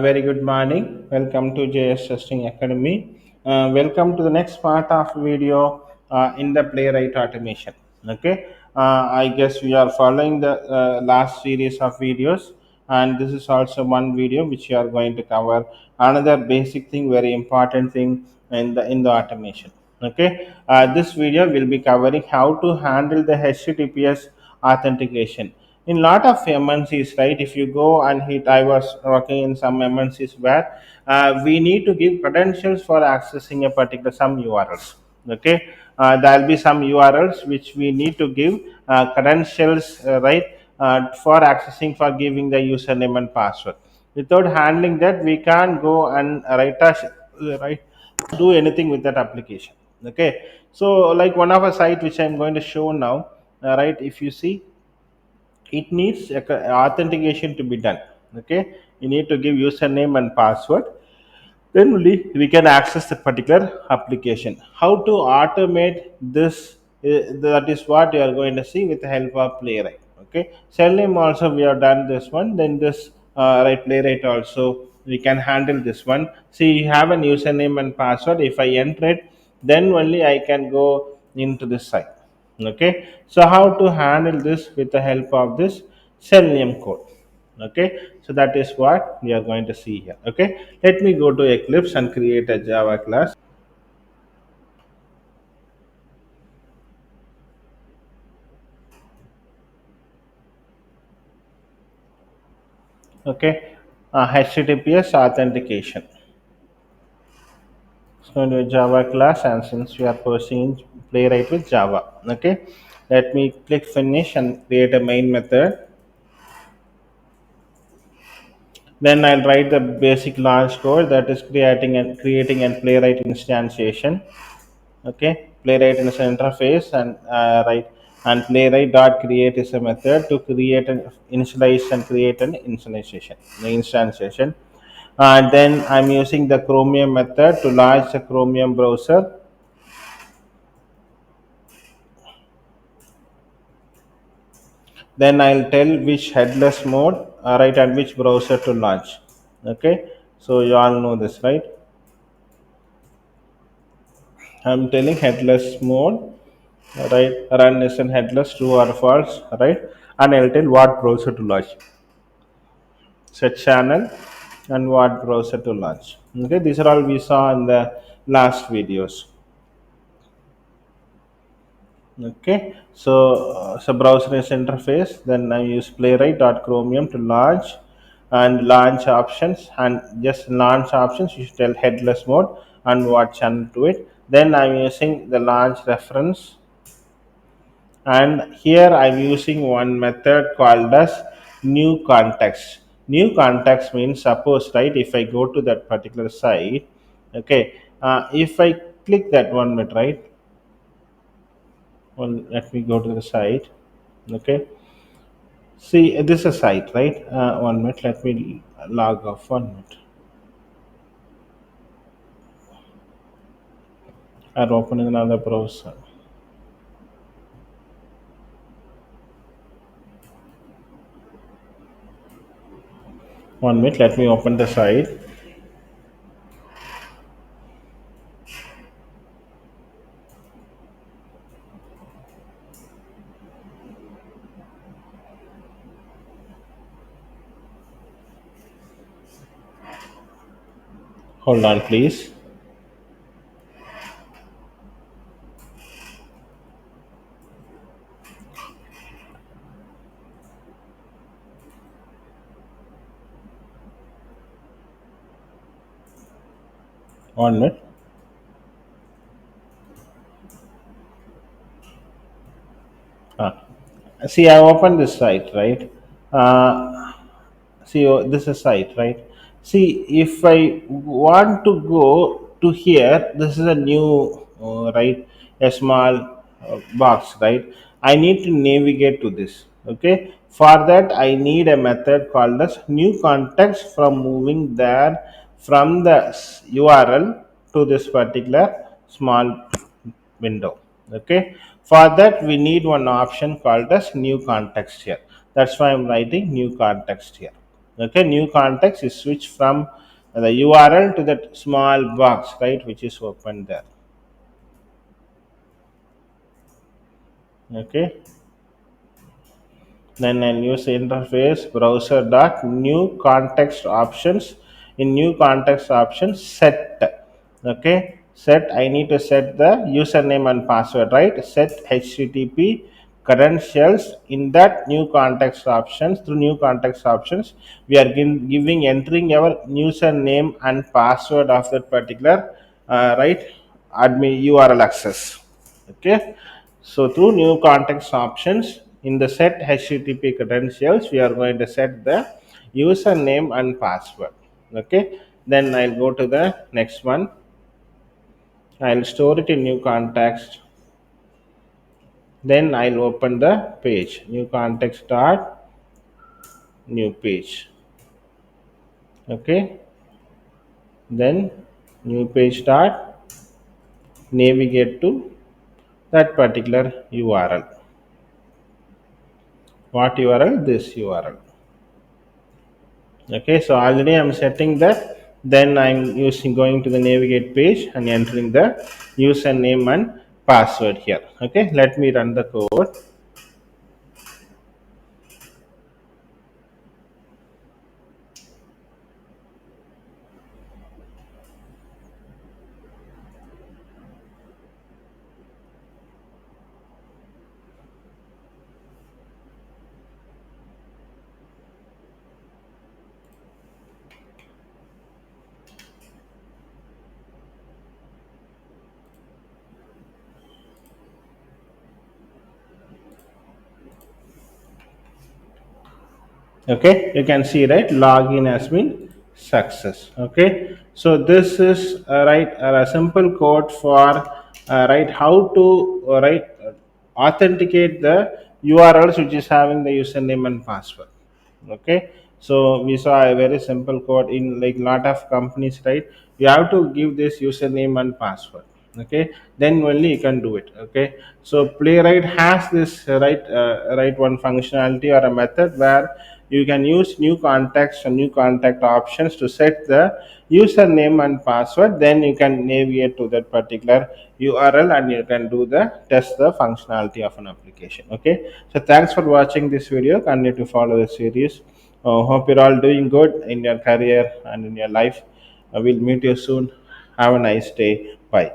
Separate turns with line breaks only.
Very good morning. Welcome to JS Testing Academy. Welcome to the next part of video in the Playwright automation. Okay, I guess we are following the last series of videos, and this is also one video which we are going to cover another basic thing, very important thing in the automation. Okay, this video will be covering how to handle the HTTPS authentication in lot of MNCs, right? If you go and hit, I was working in some MNCs where we need to give credentials for accessing a particular some URLs. Okay, there will be some URLs which we need to give credentials, right, for accessing, for giving the username and password. Without handling that, we can't go and right do anything with that application. Okay, so like one of a site which I'm going to show now, right? If you see, it needs authentication to be done. Okay, you need to give username and password, then only we can access the particular application. How to automate this, that is what you are going to see with the help of Playwright. Okay, cell name also we have done this one, then this right, Playwright also we can handle this one. See, you have an username and password. If I enter it, then only I can go into this site. Okay, so how to handle this with the help of this cell name code. Okay, so that is what we are going to see here. Okay, let me go to Eclipse and create a Java class. Okay, HTTPS authentication. It's going to be a Java class, and since we are pursuing Playwright with Java. Okay, let me click finish and create a main method. Then I'll write the basic launch code, that is creating and Playwright instantiation. Okay, Playwright is an interface, and right, and Playwright dot create is a method to create an initialize and create an instantiation. Then I'm using the Chromium method to launch the Chromium browser. Then I'll tell which headless mode, right, and which browser to launch. Okay, so you all know this, right? I'm telling headless mode, right, run is in headless, true or false, right, and I'll tell what browser to launch, set channel, and what browser to launch. Okay, these are all we saw in the last videos. Okay, so browser is interface, then I use playwright.chromium to launch, and launch options, and just launch options you should tell headless mode and what channel to it. Then I'm using the launch reference, and here I'm using one method called as new context. New context means, suppose, right, if I go to that particular site. Okay, if I click that one minute, right, well, let me go to the site. Okay, see, this is a site, right? One minute, let me log off. One minute, I'll open another browser. One minute, let me open the site. Hold on, please. One minute. Ah. See, I opened this site, right? Uh, See, this is site, right? See, if I want to go to here, this is a new, right, a small box, right? I need to navigate to this. Okay, for that I need a method called as new context from moving there from the URL to this particular small window. Okay, for that we need one option called as new context here. That's why I'm writing new context here. Okay, new context is switched from the URL to that small box, right, which is open there. Okay, then I'll use the interface browser dot new context options. In new context options, set. Okay, set, I need to set the username and password, right? Set HTTP credentials. In that new context options, through new context options, we are giving entering our username and password of that particular right admin URL access. Okay, so through new context options in the set HTTP credentials, we are going to set the username and password. Okay, then I'll go to the next one. I'll store it in new context. Then I'll open the page. New context dot new page. Okay, then new page dot navigate to that particular URL. What URL? This URL. Okay, so already I'm setting that. Then I'm using going to the navigate page and entering the username and password here. Okay, let me run the code. Okay, you can see, right, login has been success. Okay, so this is right a simple code for right how to right authenticate the URLs which is having the username and password. Okay, so we saw a very simple code in like lot of companies, right? You have to give this username and password. Okay, then only you can do it. Okay, so Playwright has this right one functionality or a method where you can use new context and new contact options to set the username and password. Then you can navigate to that particular URL and you can do the test the functionality of an application. Okay, so thanks for watching this video. Continue to follow the series. Hope you're all doing good in your career and in your life. We'll meet you soon. Have a nice day. Bye.